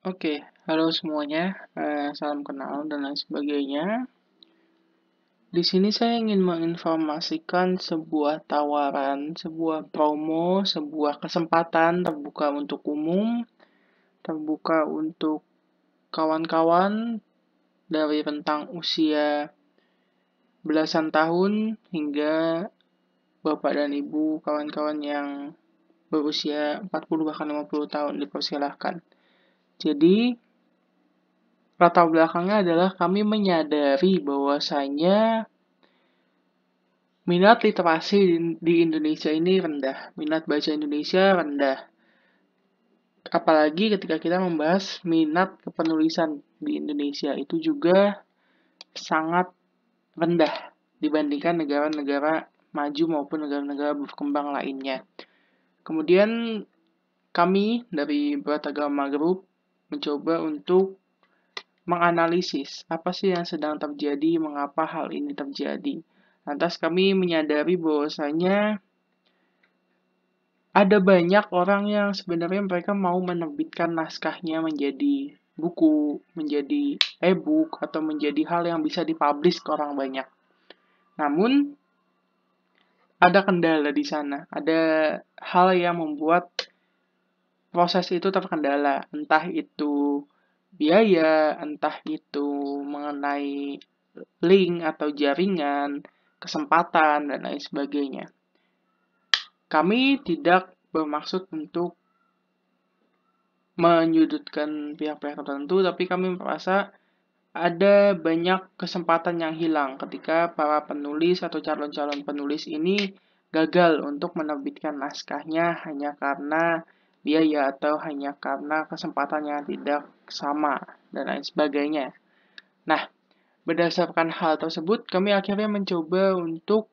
Oke, halo semuanya, salam kenal dan lain sebagainya. Di sini saya ingin menginformasikan sebuah tawaran, sebuah promo, sebuah kesempatan terbuka untuk umum, terbuka untuk kawan-kawan dari rentang usia belasan tahun hingga bapak dan ibu kawan-kawan yang berusia 40 bahkan 50 tahun dipersilahkan. Jadi, latar belakangnya adalah kami menyadari bahwasanya minat literasi di Indonesia ini rendah, minat baca Indonesia rendah. Apalagi ketika kita membahas minat kepenulisan di Indonesia itu juga sangat rendah dibandingkan negara-negara maju maupun negara-negara berkembang lainnya. Kemudian kami dari Bratagama Group mencoba untuk menganalisis apa sih yang sedang terjadi, mengapa hal ini terjadi. Lantas kami menyadari bahwasanya ada banyak orang yang sebenarnya mereka mau menerbitkan naskahnya menjadi buku, menjadi e-book, atau menjadi hal yang bisa dipublish ke orang banyak. Namun, ada kendala di sana. Ada hal yang membuat proses itu terkendala. Entah itu biaya, entah itu mengenai link atau jaringan, kesempatan, dan lain sebagainya. Kami tidak bermaksud untuk menyudutkan pihak-pihak tertentu, tapi kami merasa ada banyak kesempatan yang hilang ketika para penulis atau calon-calon penulis ini gagal untuk menerbitkan naskahnya hanya karena biaya atau hanya karena kesempatan yang tidak sama dan lain sebagainya. Nah, berdasarkan hal tersebut, kami akhirnya mencoba untuk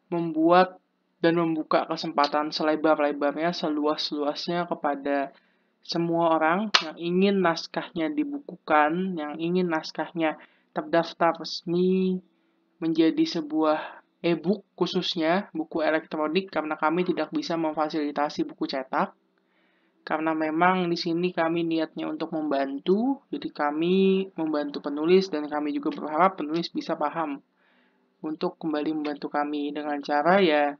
membuat dan membuka kesempatan selebar-lebarnya, seluas-luasnya kepada semua orang yang ingin naskahnya dibukukan, yang ingin naskahnya terdaftar resmi menjadi sebuah e-book khususnya, buku elektronik karena kami tidak bisa memfasilitasi buku cetak. Karena memang di sini kami niatnya untuk membantu, jadi kami membantu penulis dan kami juga berharap penulis bisa paham untuk kembali membantu kami dengan cara ya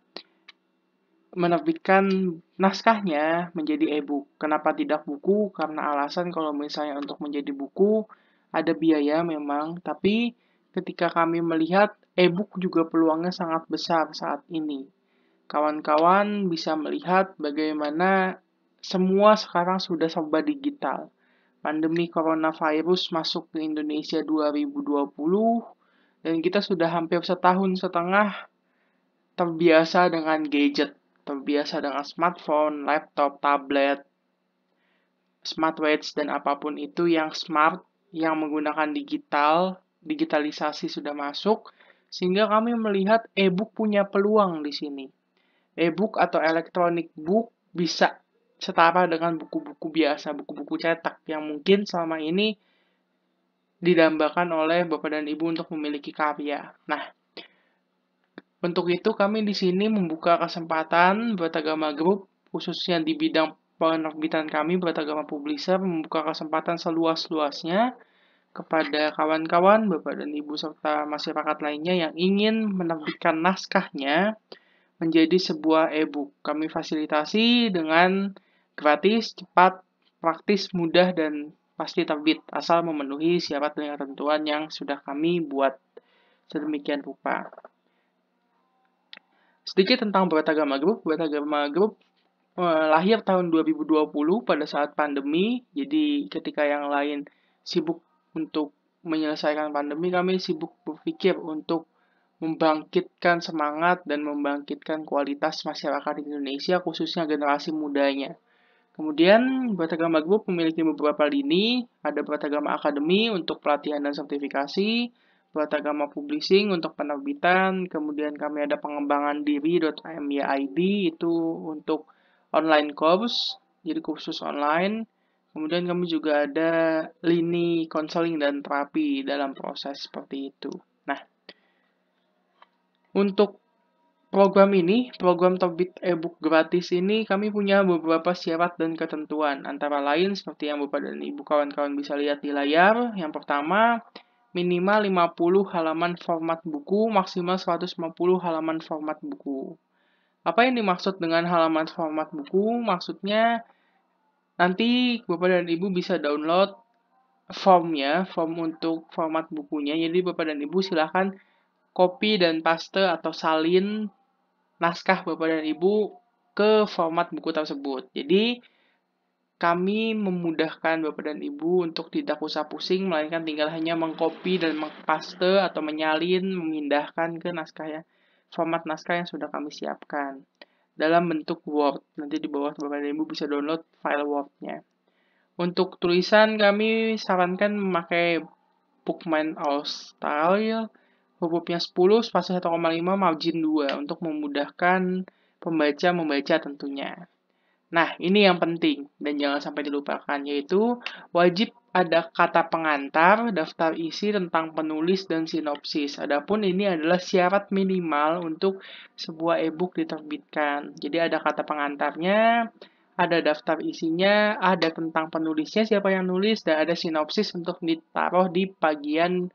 menerbitkan naskahnya menjadi e-book. Kenapa tidak buku? Karena alasan kalau misalnya untuk menjadi buku ada biaya memang, tapi ketika kami melihat e-book juga peluangnya sangat besar saat ini. Kawan-kawan bisa melihat bagaimana semua sekarang sudah serba digital. Pandemi coronavirus masuk ke Indonesia 2020 dan kita sudah hampir setahun setengah terbiasa dengan gadget, terbiasa dengan smartphone, laptop, tablet, smartwatch, dan apapun itu yang smart, yang menggunakan digitalisasi sudah masuk, sehingga kami melihat e-book punya peluang di sini. E-book atau electronic book bisa setara dengan buku-buku biasa, buku-buku cetak yang mungkin selama ini didambakan oleh Bapak dan Ibu untuk memiliki karya. Nah, untuk itu kami di sini membuka kesempatan Bratagama Group khususnya di bidang penerbitan kami Bratagama Publisher membuka kesempatan seluas-luasnya kepada kawan-kawan, Bapak dan Ibu serta masyarakat lainnya yang ingin menerbitkan naskahnya menjadi sebuah e-book. Kami fasilitasi dengan gratis, cepat, praktis, mudah, dan pasti terbit asal memenuhi syarat dan ketentuan yang sudah kami buat sedemikian rupa. Sedikit tentang Bratagama Group. Bratagama Group lahir tahun 2020 pada saat pandemi. Jadi ketika yang lain sibuk untuk menyelesaikan pandemi, kami sibuk berpikir untuk membangkitkan semangat dan membangkitkan kualitas masyarakat Indonesia, khususnya generasi mudanya. Kemudian, Bratagama Group memiliki beberapa lini, ada Bratagama Academy untuk pelatihan dan sertifikasi, Bratagama Publishing untuk penerbitan, kemudian kami ada pengembangan diri.myd itu untuk online course, jadi kursus online. Kemudian kami juga ada lini konseling dan terapi dalam proses seperti itu. Nah, untuk program terbit e-book gratis ini kami punya beberapa syarat dan ketentuan. Antara lain seperti yang Bapak dan Ibu kawan-kawan bisa lihat di layar. Yang pertama, minimal 50 halaman format buku, maksimal 150 halaman format buku. Apa yang dimaksud dengan halaman format buku? Maksudnya nanti Bapak dan Ibu bisa download form untuk format bukunya. Jadi Bapak dan Ibu silahkan copy dan paste atau salin naskah Bapak dan Ibu ke format buku tersebut. Jadi, kami memudahkan Bapak dan Ibu untuk tidak usah pusing, melainkan tinggal hanya mengcopy dan mengpaste atau menyalin, memindahkan ke format naskah yang sudah kami siapkan dalam bentuk Word. Nanti di bawah Bapak dan Ibu bisa download file Word-nya. Untuk tulisan, kami sarankan memakai Bookman All Style, hurufnya 10, spasi 1,5, margin 2 untuk memudahkan pembaca membaca tentunya. Nah, ini yang penting dan jangan sampai dilupakan, yaitu wajib ada kata pengantar, daftar isi tentang penulis, dan sinopsis. Adapun ini adalah syarat minimal untuk sebuah e-book diterbitkan. Jadi ada kata pengantarnya, ada daftar isinya, ada tentang penulisnya, siapa yang nulis, dan ada sinopsis untuk ditaruh di bagian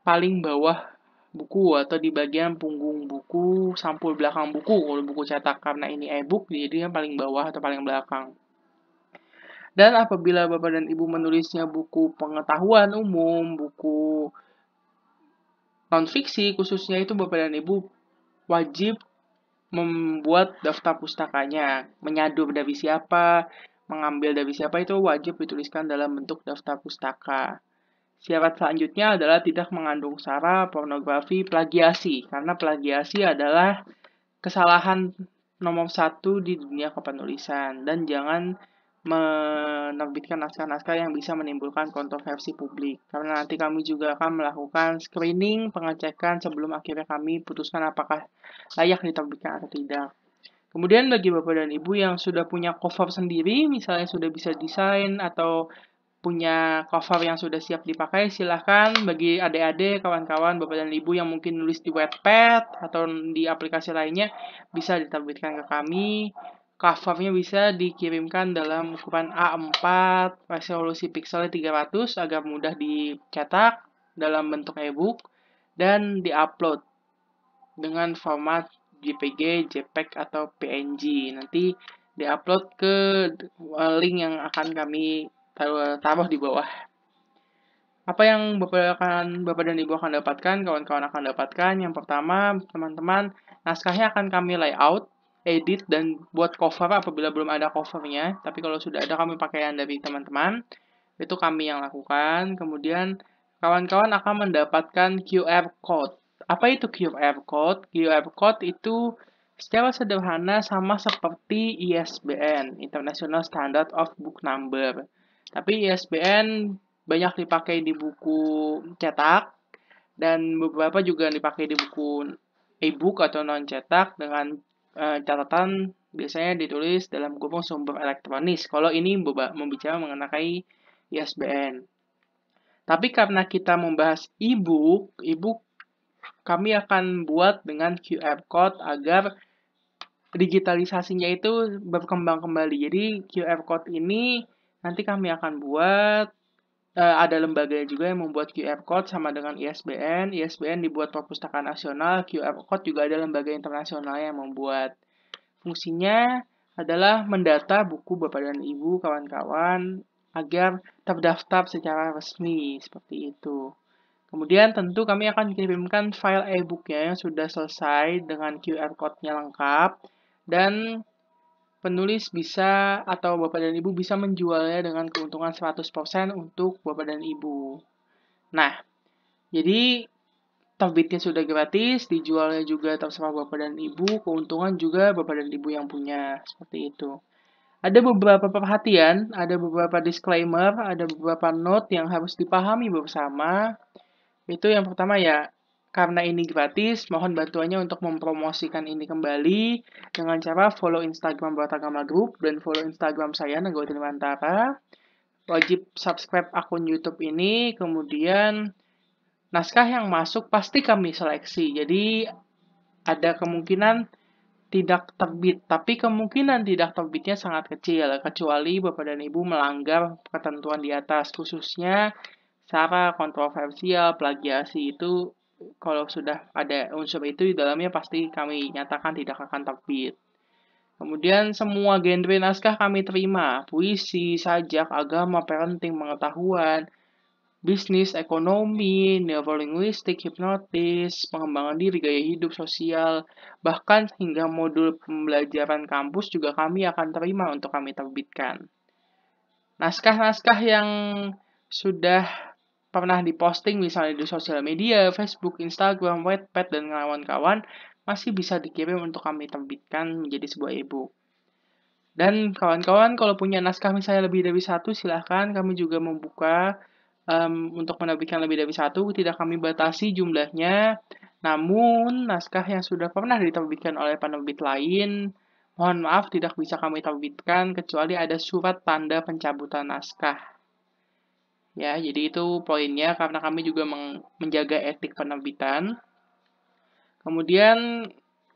paling bawah buku atau di bagian punggung buku, sampul belakang buku kalau buku cetak, karena ini e-book jadi yang paling bawah atau paling belakang. Dan apabila Bapak dan Ibu menulisnya buku pengetahuan umum, buku non-fiksi khususnya, itu Bapak dan Ibu wajib membuat daftar pustakanya, menyadur dari siapa, mengambil dari siapa, itu wajib dituliskan dalam bentuk daftar pustaka. Syarat selanjutnya adalah tidak mengandung sara, pornografi, plagiasi. Karena plagiasi adalah kesalahan nomor 1 di dunia kepenulisan. Dan jangan menerbitkan naskah-naskah yang bisa menimbulkan kontroversi publik. Karena nanti kami juga akan melakukan screening, pengecekan sebelum akhirnya kami putuskan apakah layak diterbitkan atau tidak. Kemudian bagi Bapak dan Ibu yang sudah punya cover sendiri, misalnya sudah bisa desain atau punya cover yang sudah siap dipakai, silahkan bagi adik-adik, kawan-kawan, Bapak dan Ibu yang mungkin nulis di Wattpad atau di aplikasi lainnya, bisa diterbitkan ke kami. Covernya bisa dikirimkan dalam ukuran A4, resolusi pixelnya 300 agar mudah dicetak dalam bentuk e-book dan diupload dengan format JPG, JPEG, atau PNG. Nanti diupload ke link yang akan kami taruh di bawah. Apa yang Bapak dan Ibu akan dapatkan, kawan-kawan akan dapatkan. Yang pertama, teman-teman, naskahnya akan kami layout, edit, dan buat cover apabila belum ada covernya. Tapi kalau sudah ada, kami pakaian dari teman-teman. Itu kami yang lakukan. Kemudian, kawan-kawan akan mendapatkan QR Code. Apa itu QR Code? QR Code itu secara sederhana sama seperti ISBN, International Standard of Book Number. Tapi ISBN banyak dipakai di buku cetak dan beberapa juga dipakai di buku e-book atau non-cetak dengan catatan biasanya ditulis dalam kurung sumber elektronis. Kalau ini membicara mengenai ISBN. Tapi karena kita membahas e-book kami akan buat dengan QR Code agar digitalisasinya itu berkembang kembali. Jadi QR Code ini nanti kami akan buat, ada lembaga juga yang membuat QR Code sama dengan ISBN. ISBN dibuat Perpustakaan Nasional, QR Code juga ada lembaga internasional yang membuat. Fungsinya adalah mendata buku Bapak dan Ibu, kawan-kawan, agar terdaftar secara resmi, seperti itu. Kemudian tentu kami akan kirimkan file e-booknya yang sudah selesai dengan QR Code-nya lengkap, dan penulis bisa atau Bapak dan Ibu bisa menjualnya dengan keuntungan 100% untuk Bapak dan Ibu. Nah, jadi terbitnya sudah gratis, dijualnya juga terserah Bapak dan Ibu, keuntungan juga Bapak dan Ibu yang punya, seperti itu. Ada beberapa perhatian, ada beberapa disclaimer, ada beberapa note yang harus dipahami bersama. Itu yang pertama ya, karena ini gratis, mohon bantuannya untuk mempromosikan ini kembali dengan cara follow Instagram Baratagama Group dan follow Instagram saya, Nagawati Mantara. Wajib subscribe akun YouTube ini, kemudian naskah yang masuk pasti kami seleksi. Jadi ada kemungkinan tidak terbit, tapi kemungkinan tidak terbitnya sangat kecil, kecuali Bapak dan Ibu melanggar ketentuan di atas, khususnya secara kontroversial, plagiasi itu kalau sudah ada unsur itu di dalamnya pasti kami nyatakan tidak akan terbit. Kemudian semua genre naskah kami terima, puisi, sajak, agama, parenting, pengetahuan, bisnis, ekonomi, neurolinguistik, hipnotis, pengembangan diri, gaya hidup, sosial, bahkan hingga modul pembelajaran kampus juga kami akan terima untuk kami terbitkan. Naskah-naskah yang sudah pernah diposting misalnya di sosial media, Facebook, Instagram, Wattpad, dan kawan-kawan masih bisa dikirim untuk kami terbitkan menjadi sebuah e-book. Dan kawan-kawan kalau punya naskah misalnya lebih dari satu, silahkan kami juga membuka untuk menerbitkan lebih dari satu, tidak kami batasi jumlahnya. Namun, naskah yang sudah pernah diterbitkan oleh penerbit lain, mohon maaf tidak bisa kami terbitkan kecuali ada surat tanda pencabutan naskah. Ya, jadi itu poinnya karena kami juga menjaga etik penerbitan. Kemudian,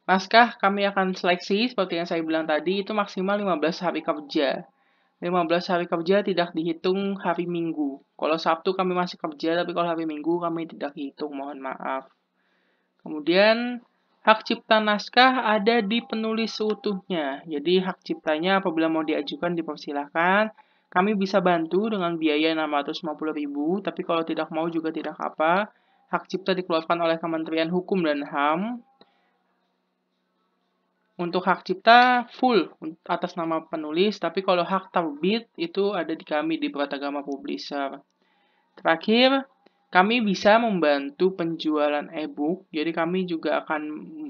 naskah kami akan seleksi seperti yang saya bilang tadi, itu maksimal 15 hari kerja. 15 hari kerja tidak dihitung hari Minggu. Kalau Sabtu kami masih kerja, tapi kalau hari Minggu kami tidak hitung, mohon maaf. Kemudian, hak cipta naskah ada di penulis seutuhnya. Jadi, hak ciptanya apabila mau diajukan dipersilahkan. Kami bisa bantu dengan biaya 650.000, tapi kalau tidak mau juga tidak apa. Hak cipta dikeluarkan oleh Kementerian Hukum dan HAM. Untuk hak cipta full atas nama penulis, tapi kalau hak terbit itu ada di kami di Pratagama Publisher. Terakhir, kami bisa membantu penjualan e-book, jadi kami juga akan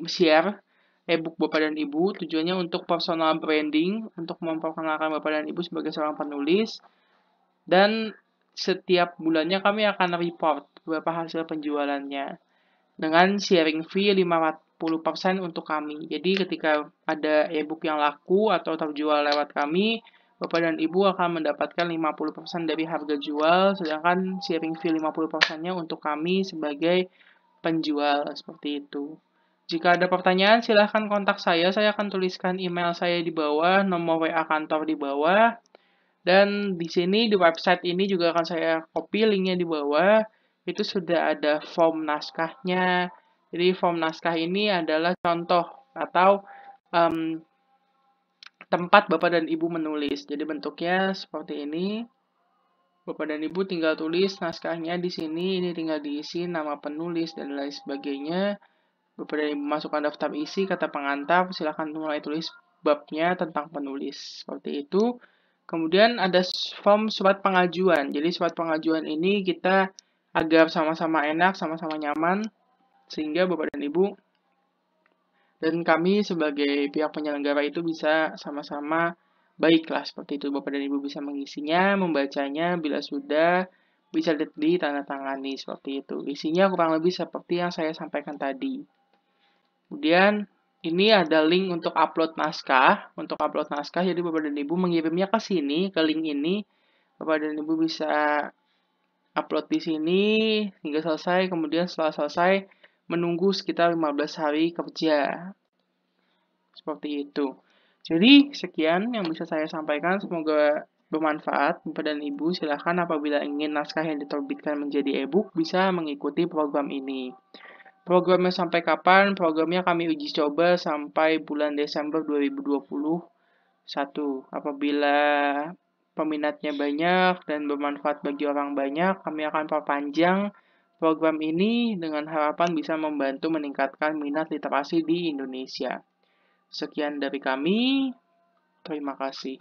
share e-book Bapak dan Ibu, tujuannya untuk personal branding, untuk memperkenalkan Bapak dan Ibu sebagai seorang penulis, dan setiap bulannya kami akan report beberapa hasil penjualannya dengan sharing fee 50% untuk kami. Jadi ketika ada e-book yang laku atau terjual lewat kami, Bapak dan Ibu akan mendapatkan 50% dari harga jual, sedangkan sharing fee 50%-nya untuk kami sebagai penjual, seperti itu. Jika ada pertanyaan, silahkan kontak saya akan tuliskan email saya di bawah, nomor WA kantor di bawah, dan di sini, di website ini juga akan saya copy linknya di bawah, itu sudah ada form naskahnya. Jadi form naskah ini adalah contoh atau tempat Bapak dan Ibu menulis. Jadi bentuknya seperti ini. Bapak dan Ibu tinggal tulis naskahnya di sini, ini tinggal diisi nama penulis dan lain sebagainya. Bapak dan Ibu masukkan daftar isi, kata pengantar, silakan mulai tulis babnya tentang penulis. Seperti itu. Kemudian ada form surat pengajuan. Jadi surat pengajuan ini kita agar sama-sama enak, sama-sama nyaman, sehingga Bapak dan Ibu dan kami sebagai pihak penyelenggara itu bisa sama-sama baiklah seperti itu. Bapak dan Ibu bisa mengisinya, membacanya, bila sudah bisa ditandatangani seperti itu. Isinya kurang lebih seperti yang saya sampaikan tadi. Kemudian ini ada link untuk upload naskah. Untuk upload naskah, jadi Bapak dan Ibu mengirimnya ke sini, ke link ini. Bapak dan Ibu bisa upload di sini hingga selesai, kemudian setelah selesai menunggu sekitar 15 hari kerja. Seperti itu. Jadi sekian yang bisa saya sampaikan, semoga bermanfaat. Bapak dan Ibu silahkan apabila ingin naskah yang diterbitkan menjadi e-book bisa mengikuti program ini. Programnya sampai kapan? Programnya kami uji coba sampai bulan Desember 2021. Apabila peminatnya banyak dan bermanfaat bagi orang banyak, kami akan perpanjang program ini dengan harapan bisa membantu meningkatkan minat literasi di Indonesia. Sekian dari kami, terima kasih.